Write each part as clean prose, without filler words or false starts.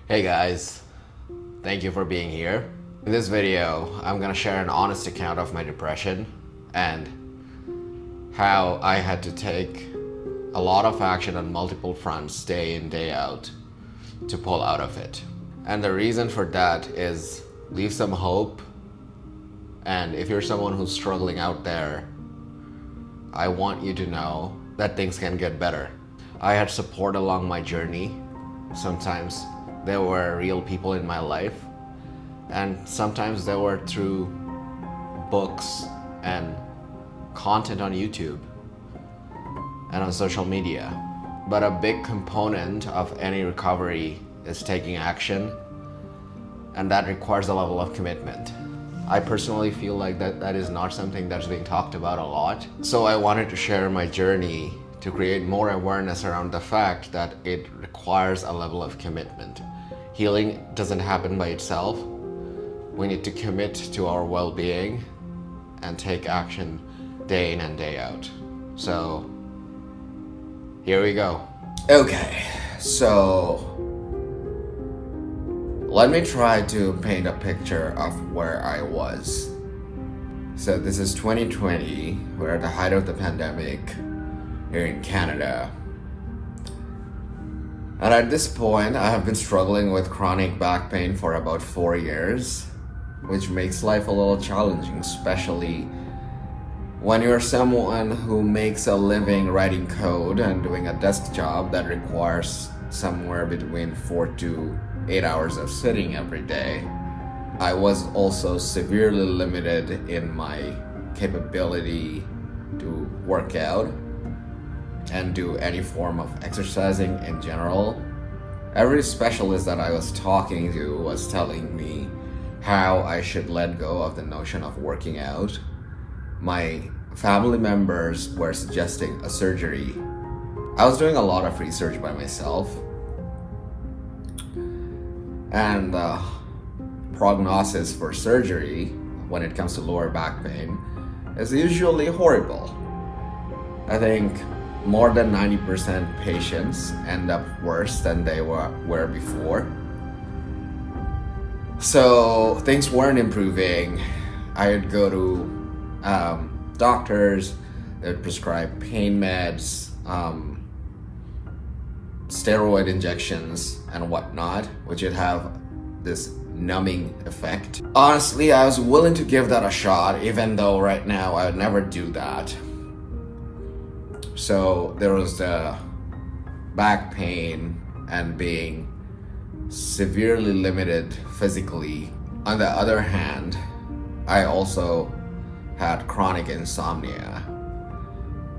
Hey guys, thank you for being here. In this video, I'm gonna share an honest account of my depression and how I had to take a lot of action on multiple fronts day in, day out to pull out of it. And the reason for that is leave some hope. And if you're someone who's struggling out there, I want you to know that things can get better. I had support along my journey. Sometimes there were real people in my life, and sometimes they were through books and content on YouTube and on social media. But a big component of any recovery is taking action, and that requires a level of commitment. I personally feel like that is not something that's being talked about a lot. So I wanted to share my journey to create more awareness around the fact that it requires a level of commitment. Healing doesn't happen by itself. We need to commit to our well-being and take action day in and day out. So here we go. Okay, so let me try to paint a picture of where I was. So this is 2020. We're at the height of the pandemic here in Canada. And at this point, I have been struggling with chronic back pain for about 4 years, which makes life a little challenging, especially when you're someone who makes a living writing code and doing a desk job that requires somewhere between 4 to 8 hours of sitting every day. I was also severely limited in my capability to work out and do any form of exercising in general. Every specialist that I was talking to was telling me how I should let go of the notion of working out. My family members were suggesting a surgery. I was doing a lot of research by myself, and the prognosis for surgery when it comes to lower back pain is usually horrible. I think more than 90% patients end up worse than they were before. So things weren't improving. I would go to doctors, they would prescribe pain meds, steroid injections and whatnot, which would have this numbing effect. Honestly, I was willing to give that a shot, even though right now I would never do that. So there was the back pain and being severely limited physically. On the other hand, I also had chronic insomnia,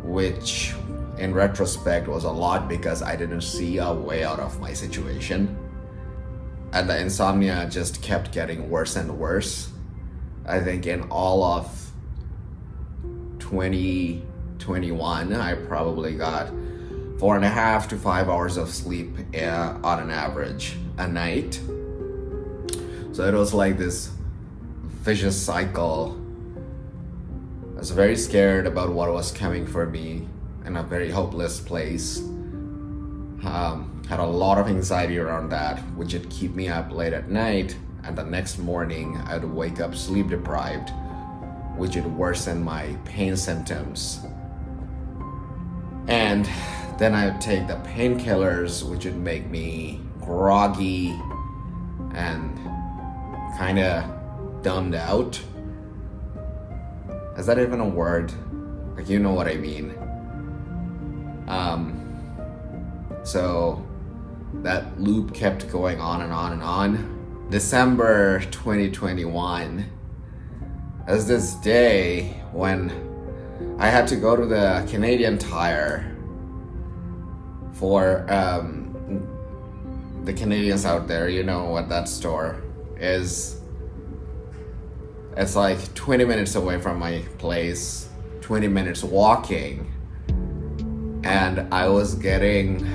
which in retrospect was a lot because I didn't see a way out of my situation. And the insomnia just kept getting worse and worse. I think in all of 2021, I probably got 4.5 to 5 hours of sleep on an average a night. So it was like this vicious cycle. I was very scared about what was coming for me, in a very hopeless place. Had a lot of anxiety around that, which would keep me up late at night, and the next morning I'd wake up sleep deprived, which would worsen my pain symptoms. And then I would take the painkillers, which would make me groggy and kind of dumbed out. Is that even a word? Like, you know what I mean. So that loop kept going on and on and on. December 2021 is this day when I had to go to the Canadian Tire for the Canadians out there, you know what that store is. It's like 20 minutes away from my place, 20 minutes walking, and I was getting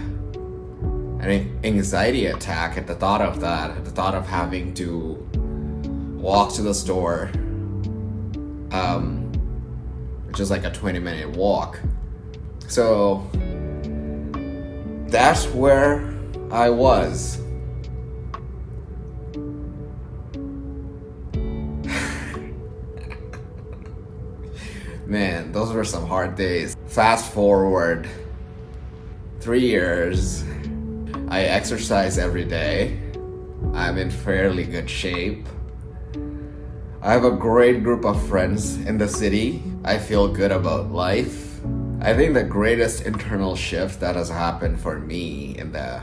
an anxiety attack at the thought of that, at the thought of having to walk to the store, which is like a 20-minute walk. So that's where I was. Man, those were some hard days. Fast forward 3 years, I exercise every day. I'm in fairly good shape. I have a great group of friends in the city. I feel good about life. I think the greatest internal shift that has happened for me in the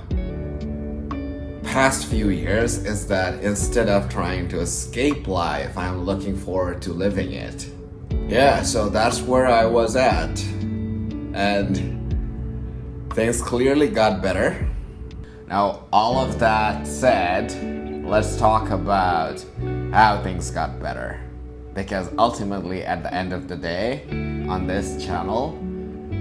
past few years is that instead of trying to escape life, I'm looking forward to living it. Yeah, so that's where I was at. And things clearly got better. Now, all of that said, let's talk about how things got better. Because ultimately, at the end of the day, on this channel,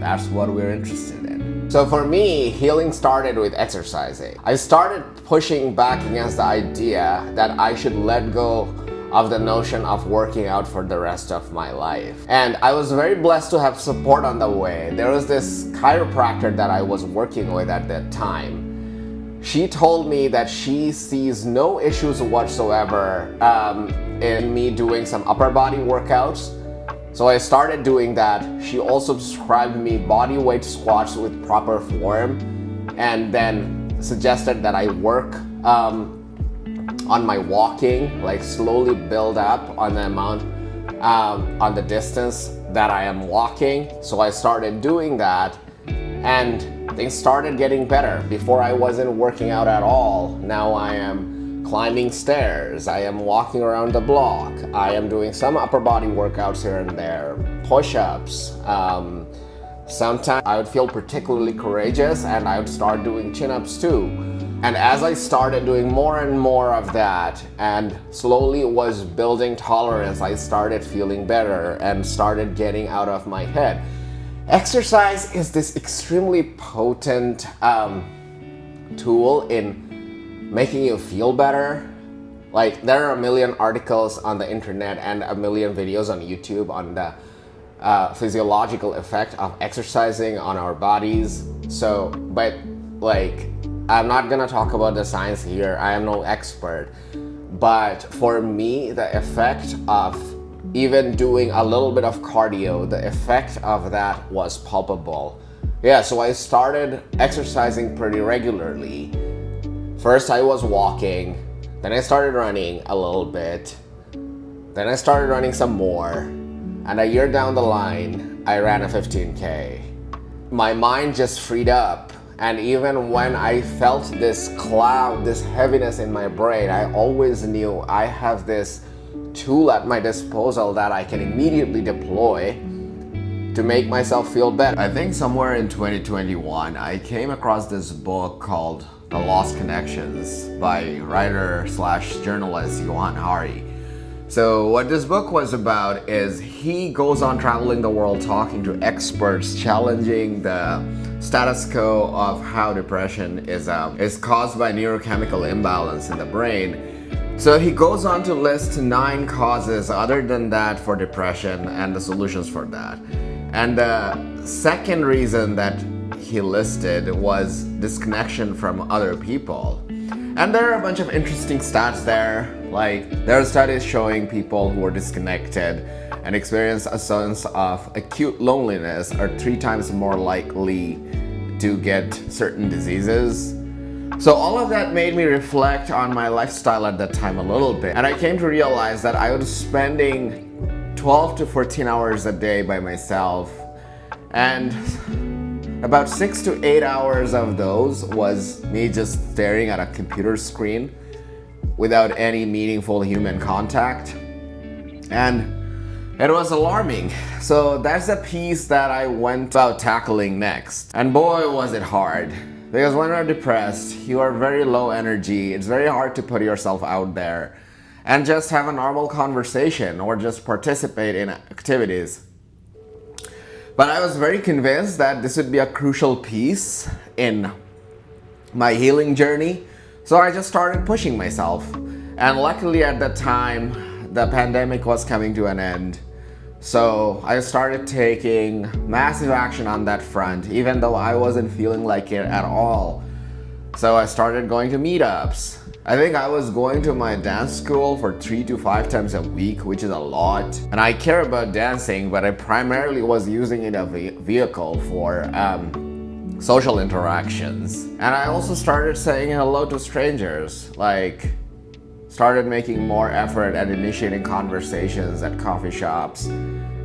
that's what we're interested in. So for me, healing started with exercising. I started pushing back against the idea that I should let go of the notion of working out for the rest of my life. And I was very blessed to have support on the way. There was this chiropractor that I was working with at that time. She told me that she sees no issues whatsoever in me doing some upper body workouts. So I started doing that. She also prescribed me body weight squats with proper form, and then suggested that I work on my walking, like slowly build up on the amount, on the distance that I am walking. So I started doing that, and things started getting better. Before I wasn't working out at all. Now I am climbing stairs, I am walking around the block, I am doing some upper body workouts here and there, push-ups. Sometimes I would feel particularly courageous and I would start doing chin-ups too. And as I started doing more and more of that and slowly was building tolerance, I started feeling better and started getting out of my head. Exercise is this extremely potent tool in making you feel better. Like, there are a million articles on the internet and a million videos on YouTube on the physiological effect of exercising on our bodies. So, but like, I'm not gonna talk about the science here. I am no expert. But for me, the effect of even doing a little bit of cardio, the effect of that was palpable. Yeah, so I started exercising pretty regularly. First I was walking, then I started running a little bit, then I started running some more, and a year down the line, I ran a 15K. My mind just freed up, and even when I felt this cloud, this heaviness in my brain, I always knew I have this tool at my disposal that I can immediately deploy to make myself feel better. I think somewhere in 2021, I came across this book called The Lost Connections by writer/journalist Johan Hari. So what this book was about is he goes on traveling the world talking to experts, challenging the status quo of how depression is caused by neurochemical imbalance in the brain. So he goes on to list 9 causes other than that for depression and the solutions for that. And the second reason that he listed was disconnection from other people. And there are a bunch of interesting stats there. Like, there are studies showing people who are disconnected and experience a sense of acute loneliness are 3 times more likely to get certain diseases. So all of that made me reflect on my lifestyle at that time a little bit. And I came to realize that I was spending 12 to 14 hours a day by myself, and about 6 to 8 hours of those was me just staring at a computer screen without any meaningful human contact. And it was alarming. So that's the piece that I went about tackling next. And boy, was it hard. Because when you're depressed, you are very low energy. It's very hard to put yourself out there and just have a normal conversation or just participate in activities. But I was very convinced that this would be a crucial piece in my healing journey. So I just started pushing myself. And luckily at that time, the pandemic was coming to an end. So I started taking massive action on that front, even though I wasn't feeling like it at all. So I started going to meetups. I think I was going to my dance school for 3 to 5 times a week, which is a lot. And I care about dancing, but I primarily was using it as a vehicle for social interactions. And I also started saying hello to strangers, like started making more effort at initiating conversations at coffee shops,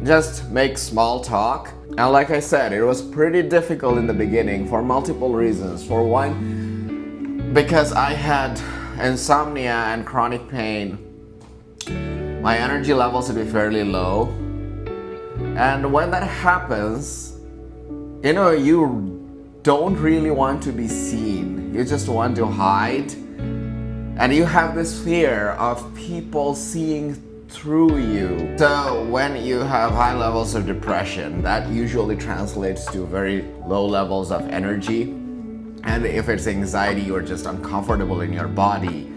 just make small talk. And like I said, it was pretty difficult in the beginning for multiple reasons. For one, because I had insomnia and chronic pain, my energy levels would be fairly low. And when that happens, you don't really want to be seen. You just want to hide. And you have this fear of people seeing through you. So when you have high levels of depression, that usually translates to very low levels of energy. And if it's anxiety, you're just uncomfortable in your body.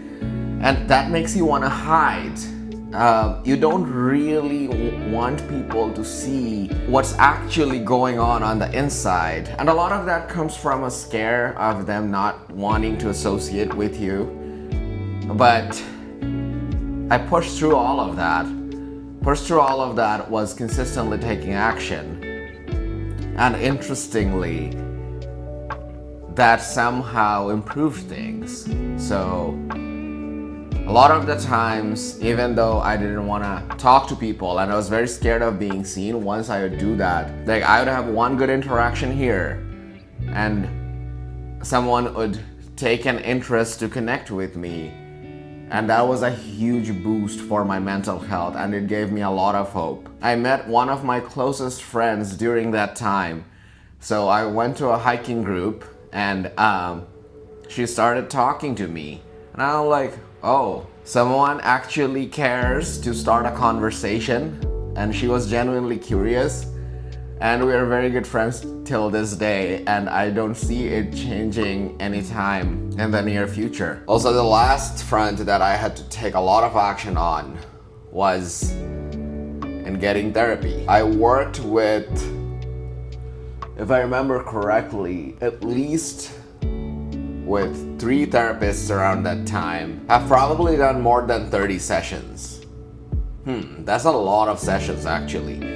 And that makes you want to hide. You don't really want people to see what's actually going on the inside. And a lot of that comes from a scare of them not wanting to associate with you. But I pushed through all of that. Was consistently taking action. And interestingly, that somehow improved things. So a lot of the times, even though I didn't want to talk to people and I was very scared of being seen, once I would do that, like I would have one good interaction here and someone would take an interest to connect with me. And that was a huge boost for my mental health, and it gave me a lot of hope. I met one of my closest friends during that time. So I went to a hiking group and she started talking to me. And I'm like, oh, someone actually cares to start a conversation. And she was genuinely curious. And we are very good friends till this day, and I don't see it changing anytime in the near future. Also, the last front that I had to take a lot of action on was in getting therapy. I worked with, if I remember correctly, at least with 3 therapists around that time. I've probably done more than 30 sessions. That's a lot of sessions actually.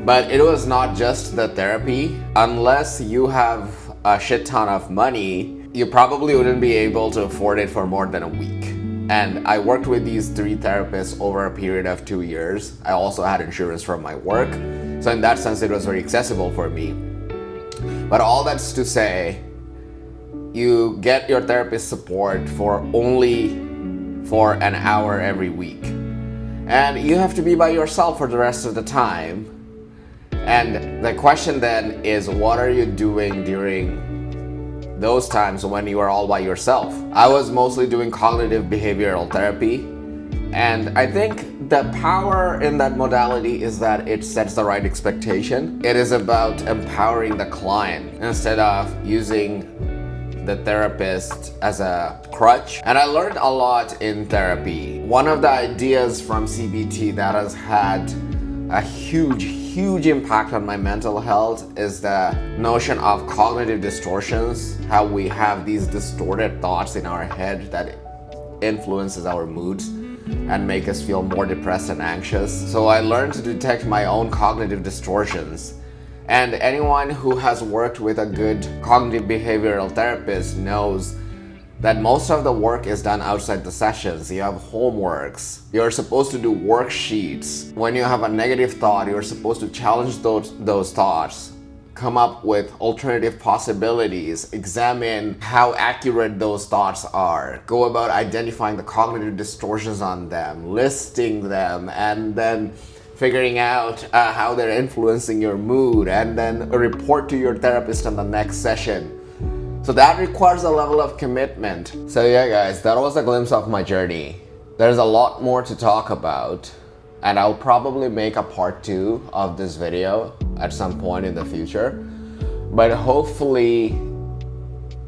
But it was not just the therapy. Unless you have a shit ton of money, you probably wouldn't be able to afford it for more than a week. And I worked with these 3 therapists over a period of 2 years. I also had insurance from my work. So in that sense, it was very accessible for me. But all that's to say, you get your therapist support for an hour every week. And you have to be by yourself for the rest of the time. And the question then is, what are you doing during those times when you are all by yourself? I was mostly doing cognitive behavioral therapy. And I think the power in that modality is that it sets the right expectation. It is about empowering the client instead of using the therapist as a crutch. And I learned a lot in therapy. One of the ideas from CBT that has had a huge impact on my mental health is the notion of cognitive distortions, how we have these distorted thoughts in our head that influences our moods and make us feel more depressed and anxious. So I learned to detect my own cognitive distortions. And anyone who has worked with a good cognitive behavioral therapist knows that most of the work is done outside the sessions. You have homeworks. You're supposed to do worksheets. When you have a negative thought, you're supposed to challenge those thoughts, come up with alternative possibilities, examine how accurate those thoughts are, go about identifying the cognitive distortions on them, listing them, and then figuring out how they're influencing your mood, and then report to your therapist on the next session. So that requires a level of commitment. So yeah guys, that was a glimpse of my journey. There's a lot more to talk about, and I'll probably make a part 2 of this video at some point in the future. But hopefully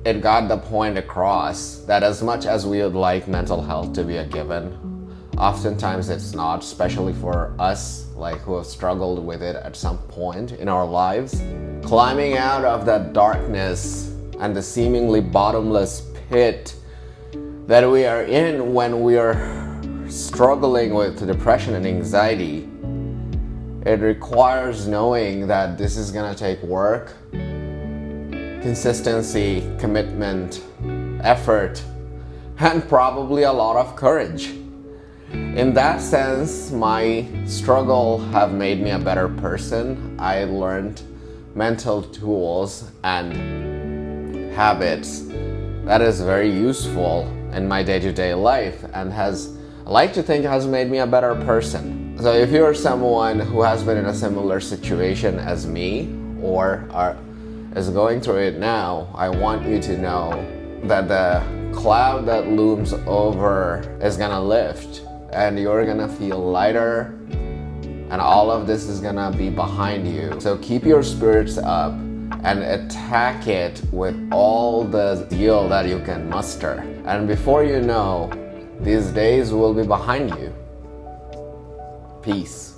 it got the point across that as much as we would like mental health to be a given, oftentimes it's not, especially for us who have struggled with it at some point in our lives. Climbing out of that darkness and the seemingly bottomless pit that we are in when we are struggling with depression and anxiety, it requires knowing that this is gonna take work, consistency, commitment, effort, and probably a lot of courage. In that sense, my struggle have made me a better person. I learned mental tools and habits that is very useful in my day-to-day life and I like to think has made me a better person. So if you're someone who has been in a similar situation as me or is going through it now, I want you to know that the cloud that looms over is gonna lift and you're gonna feel lighter and all of this is gonna be behind you. So keep your spirits up and attack it with all the zeal that you can muster. And before you know, these days will be behind you. Peace.